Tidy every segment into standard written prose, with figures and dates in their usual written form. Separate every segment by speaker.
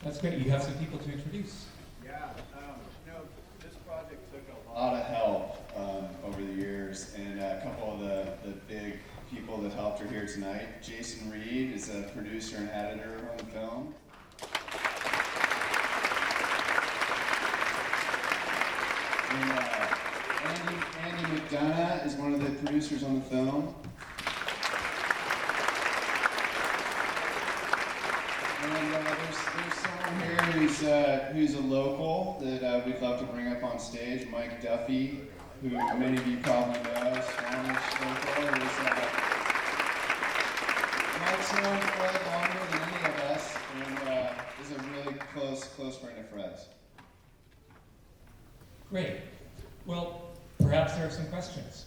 Speaker 1: That's great. You have some people to introduce.
Speaker 2: Yeah, this project took a lot of help over the years, and a couple of the big people that helped are here tonight. Jason Reed is a producer and editor on the film. And Andy McDonough is one of the producers on the film. And there's someone here who's a local that we'd love to bring up on stage, Mike Duffy, who many of you probably know, Spanish local. Mike's known Fred longer than any of us, and is a really close friend of Fred's.
Speaker 1: Great. Well, perhaps there are some questions.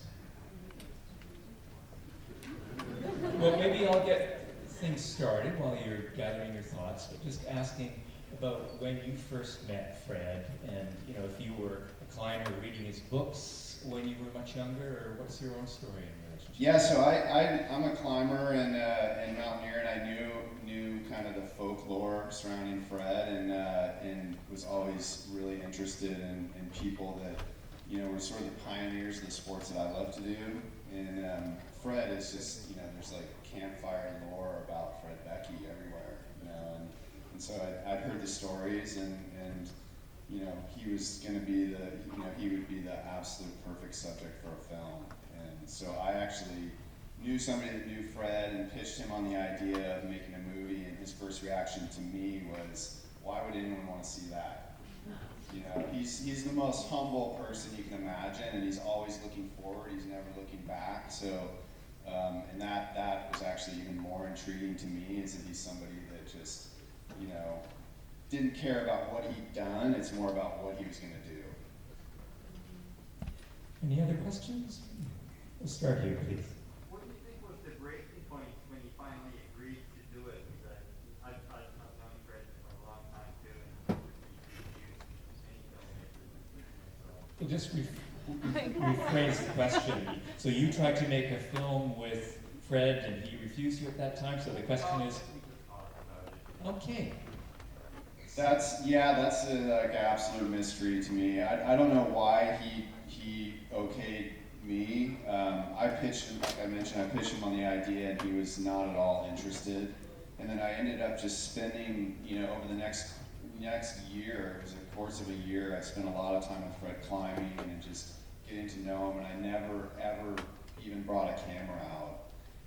Speaker 1: Well, maybe I'll get things started while you're gathering your thoughts, but just asking about when you first met Fred, and if you were a climber reading his books when you were much younger, or what's your own story in relationship?
Speaker 2: Yeah, so I'm a climber and mountaineer, and I knew kind of the folklore surrounding Fred, and was always really interested in people that were sort of the pioneers of the sports that I love to do. And Fred is just there's like campfire lore about Fred Beckey everywhere, and so I'd heard the stories, and he was going to be he would be the absolute perfect subject for a film. And so I actually knew somebody that knew Fred and pitched him on the idea of making a movie, and his first reaction to me was, why would anyone want to see that? He's the most humble person you can imagine, and he's always looking forward, he's never looking back. So and that was actually even more intriguing to me, is that he's somebody that just didn't care about what he'd done, it's more about what he was going to do.
Speaker 1: Any other questions? We'll start here, please.
Speaker 3: What do you think was the breaking point when you finally agreed to do it? Because I've known Fred for a long time too, and
Speaker 1: Well, just rephrase the question. So you tried to make a film with Fred, and he refused you at that time. So the question is, okay.
Speaker 2: That's an absolute mystery to me. I don't know why he okayed me. I pitched him, like I mentioned, I pitched him on the idea, and he was not at all interested. And then I ended up just spending, over the next year, it was a course of a year, I spent a lot of time with Fred climbing and just getting to know him, and I never ever even brought a camera out.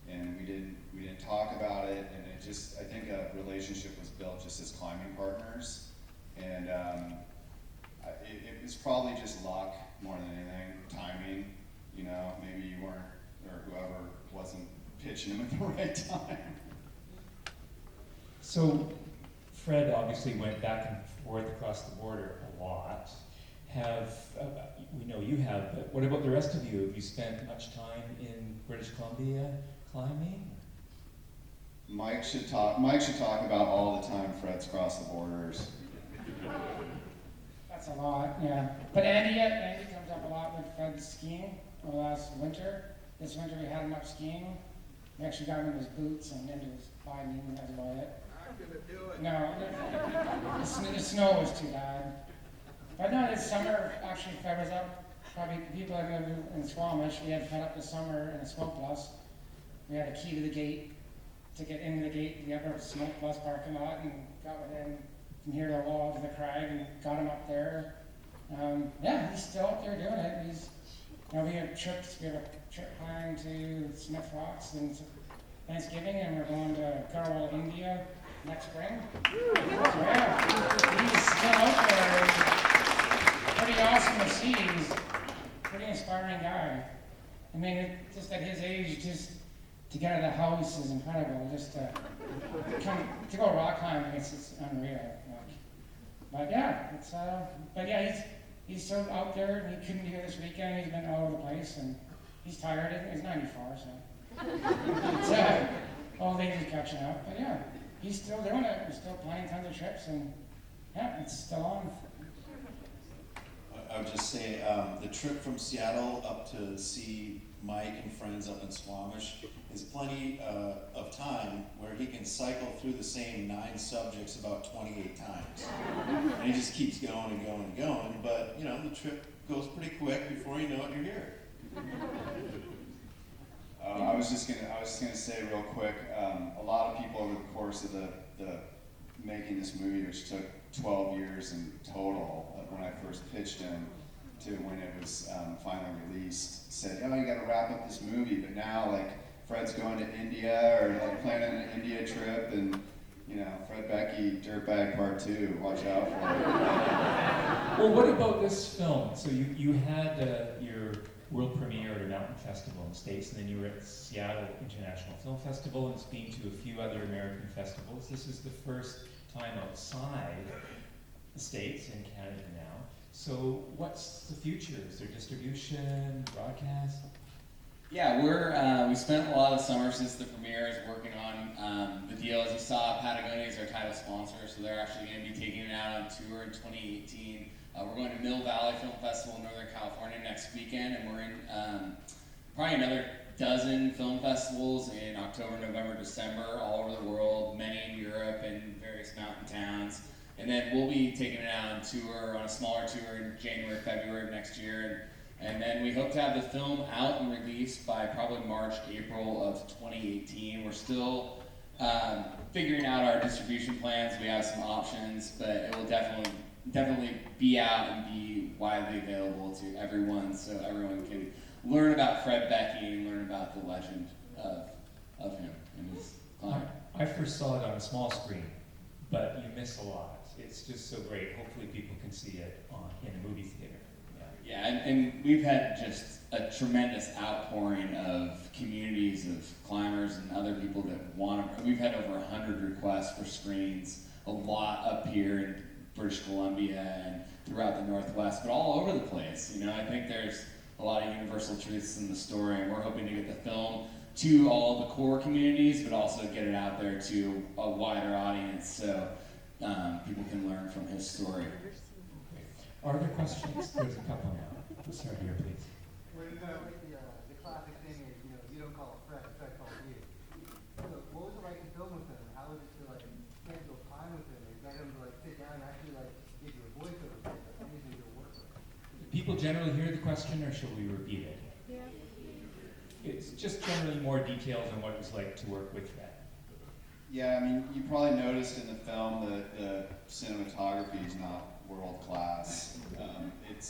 Speaker 2: And we didn't talk about it, and I think a relationship was built just as climbing partners. And it was probably just luck more than anything, timing. Maybe you weren't, or whoever wasn't pitching him at the right time.
Speaker 1: So Fred obviously went back and forth across the border a lot. We know you have, but what about the rest of you? Have you spent much time in British Columbia climbing?
Speaker 2: Mike should talk about all the time Fred's crossed the borders.
Speaker 4: That's a lot, yeah. But Andy comes up a lot with Fred's skiing over last winter. This winter we had much skiing. We actually got him in his boots and into his binding, and that's about it.
Speaker 3: I'm gonna do it.
Speaker 4: No, the snow was too bad. But no, this summer, actually, Fred was up. Probably people that live in Squamish, we had Fred up this summer in a smoke plus. We had a key to the gate to get into the gate, the upper smoke plus parking lot, and got within from here to the wall to the crag and got him up there. He's still up there doing it. We have trips. We have a trip planned to Smith Rocks and Thanksgiving, and we're going to Garhwal, India next spring. He's still out there. Pretty awesome to see. He's a pretty inspiring guy. I mean, just at his age, just to get out of the house is incredible. Just to go rock climbing, it's unreal. He's still out there. He couldn't be here this weekend. He's been all over the place, and he's tired. He's 94, so old age is catching up. But yeah, he's still doing it. We're still planning tons of trips, and yeah, it's still on.
Speaker 5: I would just say the trip from Seattle up to see Mike and friends up in Squamish is plenty of time where he can cycle through the same 9 subjects about 28 times. And he just keeps going and going and going, but you know, the trip goes pretty quick before you know it, you're here.
Speaker 2: I was just gonna say real quick, a lot of people over the course of the making this movie, which took 12 years in total, when I first pitched him to when it was finally released, said, "Oh, you got to wrap up this movie." But now, like, Fred's going to India or like planning an India trip, and you know, Fred Beckey, Dirtbag Part 2. Watch out for it.
Speaker 1: Well, what about this film? So you had your world premiere at a mountain festival in the States, and then you were at Seattle International Film Festival, and it's been to a few other American festivals. This is the first time outside the States and Canada now. So what's the future? Is there distribution, broadcast?
Speaker 6: Yeah, we spent a lot of the summer since the premiere working on the deal. As you saw, Patagonia is our title sponsor, so they're actually going to be taking it out on tour in 2018. We're going to Mill Valley Film Festival in Northern California next weekend, and we're in probably another dozen film festivals in October, November, December, all over the world, many in Europe and various mountain towns. And then we'll be taking it out on tour, on a smaller tour in January, February of next year. And then we hope to have the film out and released by probably March, April of 2018. We're still figuring out our distribution plans. We have some options, but it will definitely be out and be widely available to everyone, so everyone can learn about Fred Beckey and learn about the legend of him and his climb.
Speaker 1: I first saw it on a small screen, but you miss a lot. It's just so great. Hopefully people can see it in a movie theater.
Speaker 6: Yeah, and we've had just a tremendous outpouring of communities of climbers and other people that want to. We've had over 100 requests for screens, a lot up here in British Columbia and throughout the Northwest, but all over the place. You know, I think there's a lot of universal truths in the story, and we're hoping to get the film to all the core communities, but also get it out there to a wider audience so people can learn from his story.
Speaker 1: Are there questions? There's a couple now. Let's start here, please.
Speaker 7: When the classic thing is, you don't call Fred, Fred calls you. So what was it like to film with him? How was it to like schedule time with him and get him to like sit down and actually like give you a voiceover? How do you work with him?
Speaker 1: People generally hear the question, or shall we repeat it?
Speaker 8: Yeah.
Speaker 1: It's just generally more details on what it was like to work with Fred.
Speaker 2: Yeah, I mean, you probably noticed in the film that the cinematography is not world class.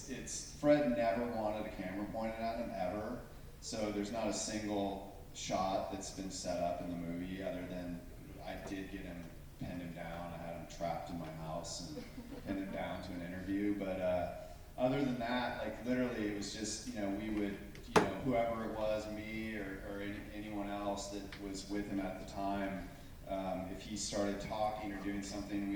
Speaker 2: It's Fred never wanted a camera pointed at him ever, so there's not a single shot that's been set up in the movie other than I did get him, pinned him down. I had him trapped in my house and pinned him down to an interview. But other than that, like literally, it was just we would whoever it was, me or anyone else that was with him at the time. If he started talking or doing something,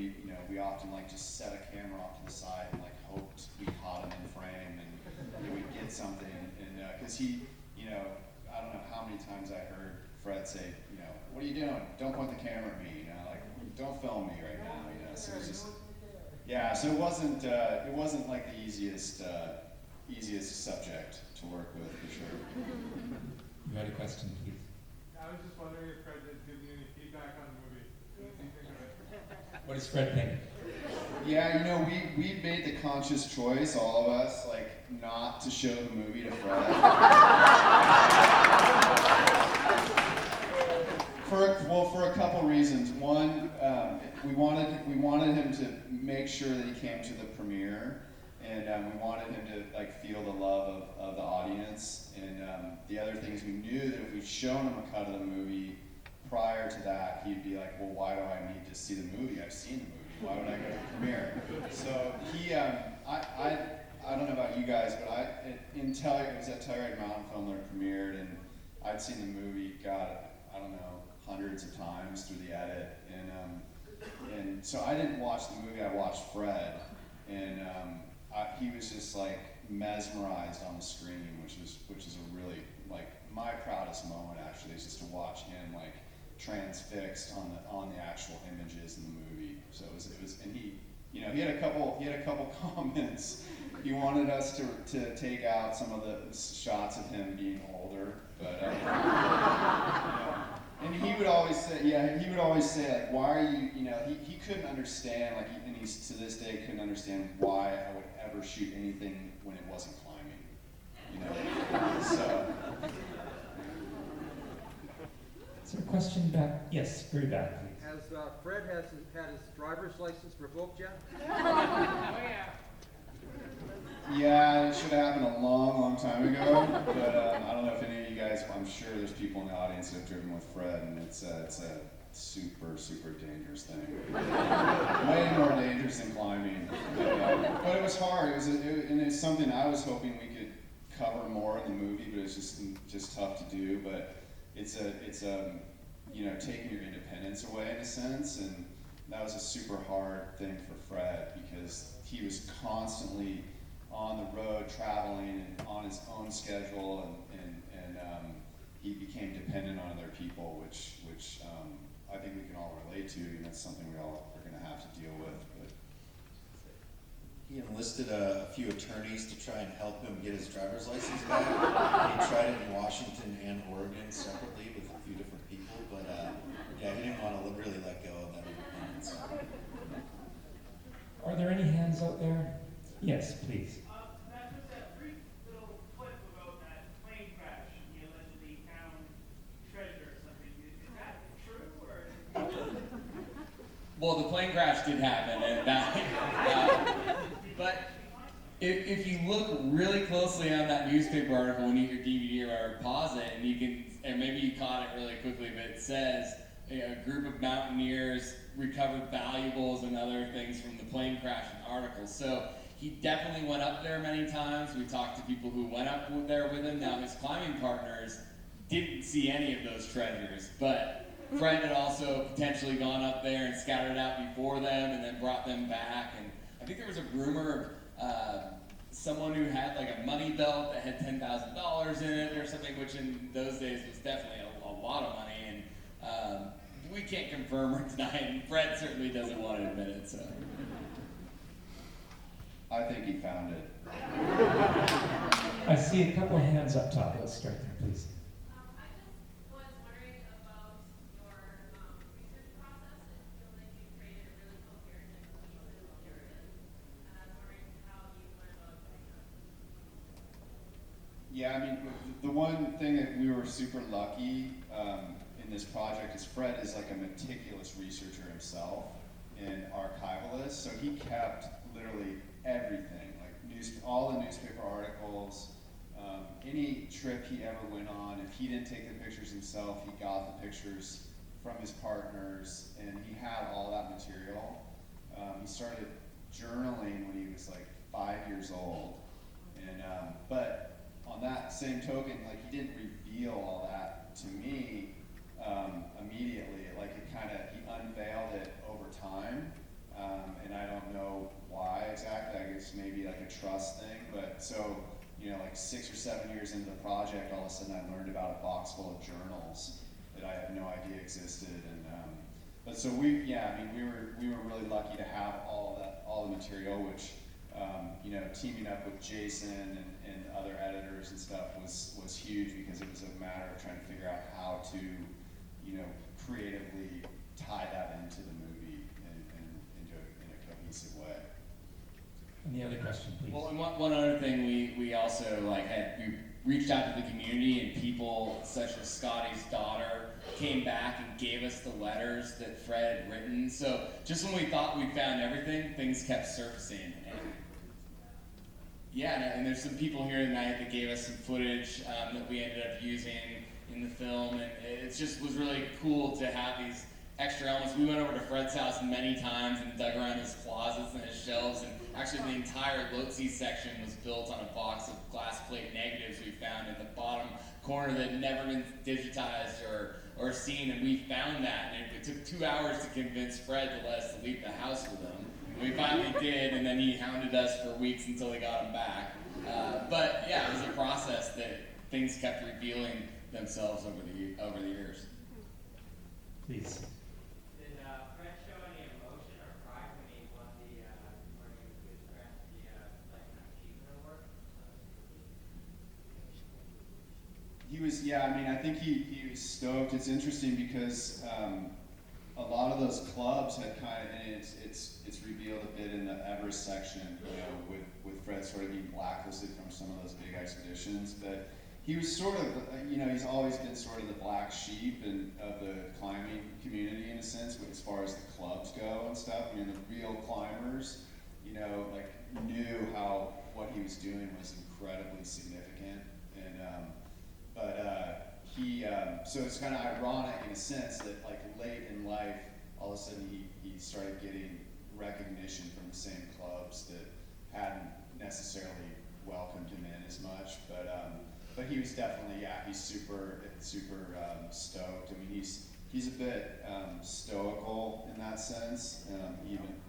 Speaker 2: we often like just set a camera off to the side and like hoped we caught him in frame and we'd get something. And because he, I don't know how many times I heard Fred say, "What are you doing? Don't point the camera at me. Like don't film me right now." So it was just, yeah. So it wasn't like the easiest subject to work with for sure.
Speaker 1: You had a question, please.
Speaker 9: I was just wondering if Fred had given you any feedback on the movie. What did you think of it?
Speaker 1: What does Fred think?
Speaker 2: Yeah, we made the conscious choice, all of us, like not to show the movie to Fred. for a couple reasons. One, we wanted him to make sure that he came to the premiere, and we wanted him to like feel the love of the audience. And the other thing is, we knew that if we'd shown him a cut of the movie prior to that, he'd be like, "Well, why do I need to see the movie? I've seen the movie. Why would I go to the premiere?" So he, I don't know about you guys, but it was at Telluride Mountain Film that it premiered, and I'd seen the movie, God, I don't know, hundreds of times through the edit, and so I didn't watch the movie. I watched Fred, and he was just like mesmerized on the screen, which is a really like my proudest moment actually, is just to watch him like transfixed on the actual images in the movie. So it was, and he you know, he had a couple comments. He wanted us to take out some of the shots of him being older, but you know, and he would always say, like, why are you, you know, he couldn't understand, like, and he's to this day couldn't understand why I would ever shoot anything when it wasn't climbing, you know. So.
Speaker 1: Is there a question back? Yes, very back, please.
Speaker 8: Has Fred had his driver's license revoked yet?
Speaker 2: Yeah, it should have happened a long, long time ago, but I don't know if any of you guys, I'm sure there's people in the audience that have driven with Fred, and it's a super, super dangerous thing. Way more dangerous than climbing. But it was hard, and it's something I was hoping we could cover more in the movie, but it's just tough to do, but it's you know, taking your independence away in a sense, and that was a super hard thing for Fred because he was constantly on the road traveling and on his own schedule, and he became dependent on other people, which I think we can all relate to, and that's something we all are going to have to deal with. But
Speaker 5: He enlisted a few attorneys to try and help him get his driver's license back. He tried it in Washington and Oregon separately with a few different people, but yeah, he didn't want to really let go of that independence.
Speaker 1: Are there any hands out there? Yes, please.
Speaker 10: That was that brief little clip about that plane crash, you allegedly found treasure or something. Is that true, or?
Speaker 6: Well, the plane crash did happen, and that. But if you look really closely on that newspaper article when you get your DVD or pause it, and you can, and maybe you caught it really quickly, but it says a group of mountaineers recovered valuables and other things from the plane crash in articles. So he definitely went up there many times. We talked to people who went up there with him. Now his climbing partners didn't see any of those treasures, but Fred had also potentially gone up there and scouted it out before them and then brought them back. And I think there was a rumor of someone who had like a money belt that had $10,000 in it or something, which in those days was definitely a lot of money. And we can't confirm or deny it, and Fred certainly doesn't want to admit it. So
Speaker 2: I think he found it.
Speaker 1: I see a couple of hands up top. Let's start there, please.
Speaker 11: I just was wondering about your research process. It feels like you created a really coherent and cohesive narrative. And I was wondering how you went about doing that.
Speaker 2: Yeah, I mean, the one thing that we were super lucky in this project is Fred is like a meticulous researcher himself and archivalist, so he kept literally everything, like all the newspaper articles, any trip he ever went on. If he didn't take the pictures himself, he got the pictures from his partners, and he had all that material. He started journaling when he was like 5 years old, and but on that same token, like, he didn't reveal all that to me immediately. Like, he unveiled it over time, and I don't know why exactly. I guess maybe like a trust thing. But so, you know, like 6 or 7 years into the project, all of a sudden I learned about a box full of journals that I had no idea existed. And but so we were really lucky to have all the material, which you know, teaming up with Jason and other editors and stuff was huge, because it was a matter of trying to figure out how to, you know, creatively tie that into the movie in a cohesive way.
Speaker 1: And the other question, please.
Speaker 6: well, and one other thing we also we reached out to the community, and people such as Scotty's daughter came back and gave us the letters that Fred had written. So just when we thought we found everything, things kept surfacing. And yeah, and there's some people here tonight that gave us some footage that we ended up using in the film, and it just was really cool to have these extra elements. We went over to Fred's house many times and dug around his closets and his shelves, and actually the entire Lotse section was built on a box of glass plate negatives we found in the bottom corner that had never been digitized or seen, and we found that, and it took 2 hours to convince Fred to let us leave the house with him. We finally did, and then he hounded us for weeks until he got him back. But yeah, it was a process that things kept revealing themselves over the years.
Speaker 1: Please.
Speaker 3: Did Fred show any emotion or pride when he won the
Speaker 2: He was, yeah, I mean, I think he was stoked. It's interesting because a lot of those clubs had kind of, and it's revealed a bit in the Everest section, you know, with Fred sort of being blacklisted from some of those big expeditions, but he was sort of, you know, he's always been sort of the black sheep of the climbing community in a sense, as far as the clubs go and stuff. I mean, the real climbers, you know, like knew how what he was doing was incredibly significant, and so it's kind of ironic in a sense that like late in life, all of a sudden he started getting recognition from the same clubs that hadn't necessarily welcomed him in as much, but he was definitely, yeah, he's super stoked. I mean, he's a bit stoical in that sense, even.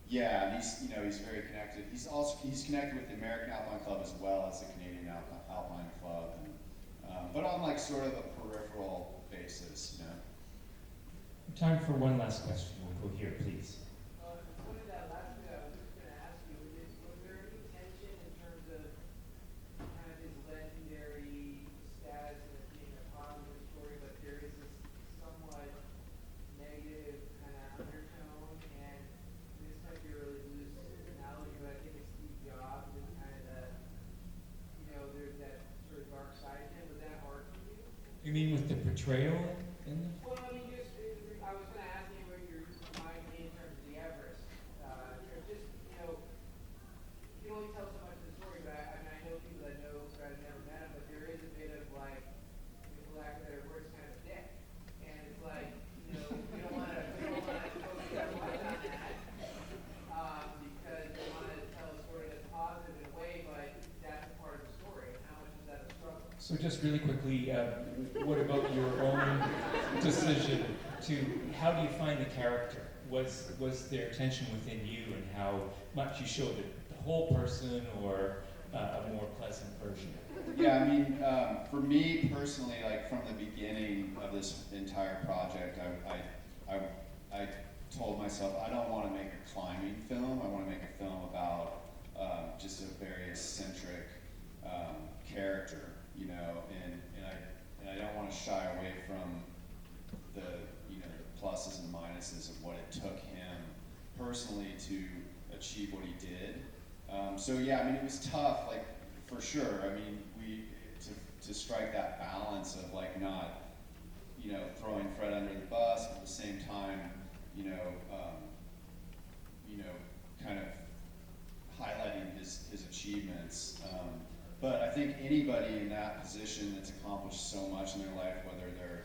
Speaker 2: Yeah, and he's very connected. He's connected with the American Alpine Club as well as the Canadian Alpine Club, but on like sort of a peripheral basis, you know.
Speaker 1: Time for one last question. We'll go here, please.
Speaker 10: One of that last bit I was just going to ask you, was there any tension in terms of kind of his legendary status and it being a positive story, but there is this somewhat negative kind of undertone, and this might be a really loose analogy, but I think it's Steve Jobs and kind of there's that sort of dark side to him. Was that hard for you?
Speaker 1: You mean with the portrayal in the?
Speaker 10: Well, I mean, I was going to ask you what your mind in terms of the Everest trip. Just, you can only tell so much of the story, but I mean, I know people that know Fred have never met him, but there is a bit of like, for lack of better words, kind of a dick. And it's like, we don't want to focus too much on that because we want to tell a story that's positive in a way, but that's a part of the story. And how much is that a struggle?
Speaker 1: So just really quickly, what about your own decision to, how do you find the character? Was there tension within you and how much you showed the whole person or a more pleasant version?
Speaker 2: Yeah, I mean, for me personally, like from the beginning of this entire project, I told myself I don't want to make a climbing film. I want to make a film about just a very eccentric character, and I don't want to shy away from the pluses and minuses of what it took him personally to achieve what he did. So yeah, I mean, it was tough, like for sure. I mean, to strike that balance of like not, throwing Fred under the bus, but at the same time, kind of highlighting his achievements. But I think anybody in that position that's accomplished so much in their life, whether they're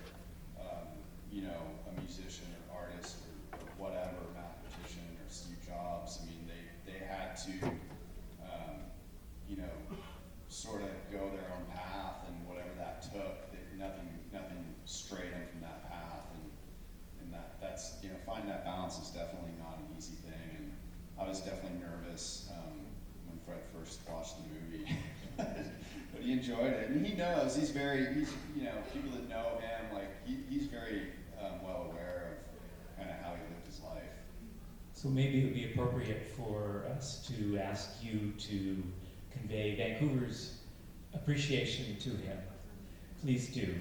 Speaker 2: a musician or artist or whatever, mathematician or Steve Jobs, I mean, they had to, sort of go their own path, and whatever that took, nothing strayed them from that path, and that's finding that balance is definitely not an easy thing, and I was definitely nervous when Fred first watched the movie, but he enjoyed it, and he knows he's people that know him, like he's very well aware of kind of how he lived his life.
Speaker 1: So maybe it would be appropriate for us to ask you to convey Vancouver's appreciation to him. Please do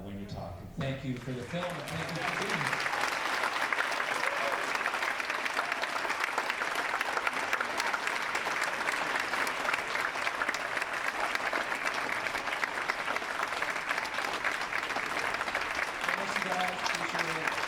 Speaker 1: when you talk. And thank you for the film, and thank you for being here.
Speaker 4: Thanks, you guys. Appreciate it.